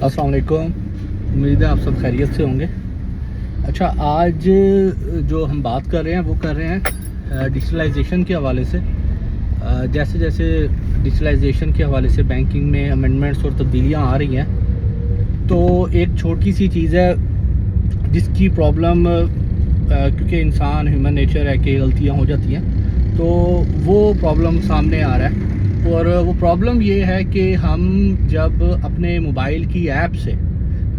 अस्सलाम वालेकुम। उम्मीद है आप सब खैरियत से होंगे। अच्छा, आज जो हम बात कर रहे हैं वो कर रहे हैं डिजिटलाइजेशन के हवाले से। जैसे जैसे डिजिटलाइजेशन के हवाले से बैंकिंग में अमेंडमेंट्स और तब्दीलियां आ रही हैं, तो एक छोटी सी चीज़ है जिसकी प्रॉब्लम, क्योंकि इंसान ह्यूमन नेचर है कि गलतियां हो जाती हैं, तो वो प्रॉब्लम सामने आ रहा है। और वो प्रॉब्लम ये है कि हम जब अपने मोबाइल की ऐप से,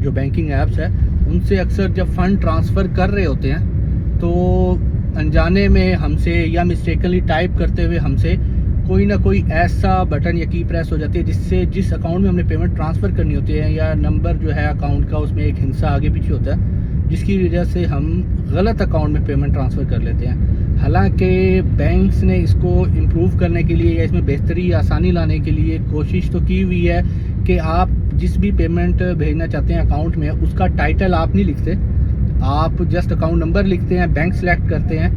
जो बैंकिंग ऐप्स है, उनसे अक्सर जब फ़ंड ट्रांसफ़र कर रहे होते हैं तो अनजाने में हमसे या मिस्टेकनली टाइप करते हुए हमसे कोई ना कोई ऐसा बटन या की प्रेस हो जाती है जिससे जिस अकाउंट में हमने पेमेंट ट्रांसफ़र करनी होती है या नंबर जो है अकाउंट का, उसमें एक हिस्सा आगे पीछे होता है, जिसकी वजह से हम गलत अकाउंट में पेमेंट ट्रांसफ़र कर लेते हैं। हालांकि बैंक्स ने इसको इम्प्रूव करने के लिए या इसमें बेहतरी आसानी लाने के लिए कोशिश तो की हुई है कि आप जिस भी पेमेंट भेजना चाहते हैं अकाउंट में, उसका टाइटल आप नहीं लिखते, आप जस्ट अकाउंट नंबर लिखते हैं, बैंक सेलेक्ट करते हैं,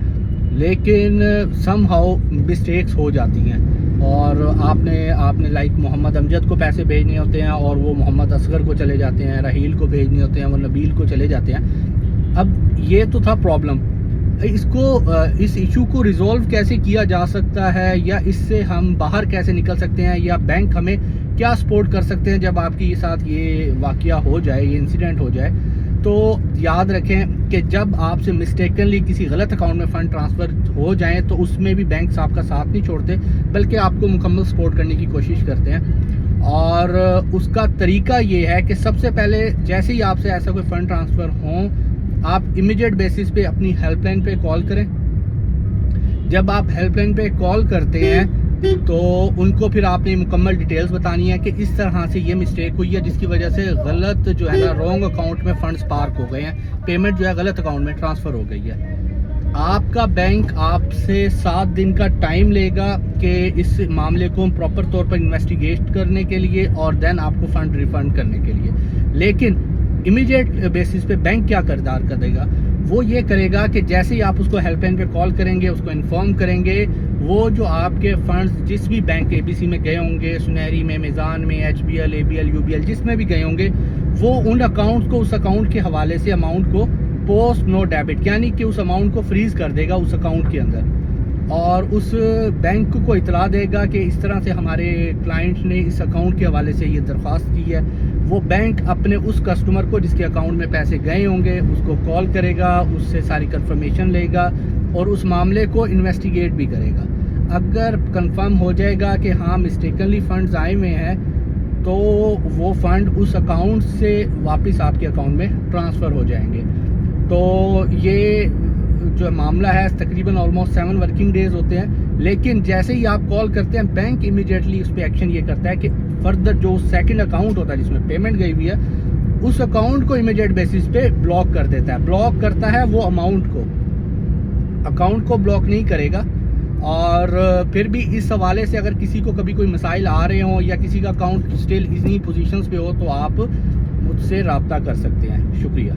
लेकिन समहाउ मिस्टेक्स हो जाती हैं और आपने लाइक मोहम्मद अमजद को पैसे भेजने होते हैं और वो मोहम्मद असगर को चले जाते हैं, राहील को भेजने होते हैं वो नबील को चले जाते हैं। अब ये तो था प्रॉब्लम। इस इशू को रिजॉल्व कैसे किया जा सकता है या इससे हम बाहर कैसे निकल सकते हैं, या बैंक हमें क्या सपोर्ट कर सकते हैं जब आपके साथ ये वाकया हो जाए, ये इंसिडेंट हो जाए। तो याद रखें कि जब आपसे मिस्टेकनली किसी गलत अकाउंट में फ़ंड ट्रांसफ़र हो जाएं तो उसमें भी बैंक्स आपका साथ नहीं छोड़ते, बल्कि आपको मुकम्मल सपोर्ट करने की कोशिश करते हैं। और उसका तरीका ये है कि सबसे पहले जैसे ही आपसे ऐसा कोई फ़ंड ट्रांसफ़र हो, आप इमीडिएट बेसिस पे अपनी हेल्पलाइन पे कॉल करें। जब आप हेल्पलाइन पे कॉल करते हैं तो उनको फिर आपने मुकम्मल डिटेल्स बतानी है कि इस तरह से ये मिस्टेक हुई है जिसकी वजह से गलत जो है ना रॉन्ग अकाउंट में फ़ंड्स पार्क हो गए हैं, पेमेंट जो है गलत अकाउंट में ट्रांसफ़र हो गई है। आपका बैंक आपसे 7 दिन का टाइम लेगा कि इस मामले को प्रॉपर तौर पर इन्वेस्टिगेट करने के लिए और देन आपको फ़ंड रिफ़ंड करने के लिए। लेकिन इमीडिएट बेसिस पे बैंक क्या किरदार करेगा, वो ये करेगा कि जैसे ही आप उसको हेल्पलाइन पे कॉल करेंगे, उसको इन्फॉर्म करेंगे, वो जो आपके फंड्स जिस भी बैंक ABC में गए होंगे, सुनहरी में, मिज़ान में, HBL, ABL, UBL जिसमें भी गए होंगे, वो उन अकाउंट को, उस अकाउंट के हवाले से अमाउंट को पोस्ट नो डेबिट, यानी कि उस अमाउंट को फ्रीज़ कर देगा उस अकाउंट के अंदर, और उस बैंक को इतला देगा कि इस तरह से हमारे क्लाइंट ने इस अकाउंट के हवाले से ये दरख्वास्त की है। वो बैंक अपने उस कस्टमर को जिसके अकाउंट में पैसे गए होंगे उसको कॉल करेगा, उससे सारी कंफर्मेशन लेगा और उस मामले को इन्वेस्टिगेट भी करेगा। अगर कंफर्म हो जाएगा कि हाँ मिस्टेकनली फ़ंड्स आए हुए हैं, तो वो फ़ंड उस अकाउंट से वापस आपके अकाउंट में ट्रांसफ़र हो जाएंगे। तो ये जो मामला है तकरीबन ऑलमोस्ट 7 वर्किंग डेज़ होते हैं, लेकिन जैसे ही आप कॉल करते हैं बैंक इमीडिएटली उस पर एक्शन ये करता है कि फर्दर जो सेकंड अकाउंट होता है जिसमें पेमेंट गई हुई है, उस अकाउंट को इमीडिएट बेसिस पे ब्लॉक कर देता है। ब्लॉक करता है वो अमाउंट को, अकाउंट को ब्लॉक नहीं करेगा। और फिर भी इस हवाले से अगर किसी को कभी कोई मसाइल आ रहे हों या किसी का अकाउंट स्टिल इन्हीं पोजीशंस पे हो, तो आप मुझसे रब्ता कर सकते हैं। शुक्रिया।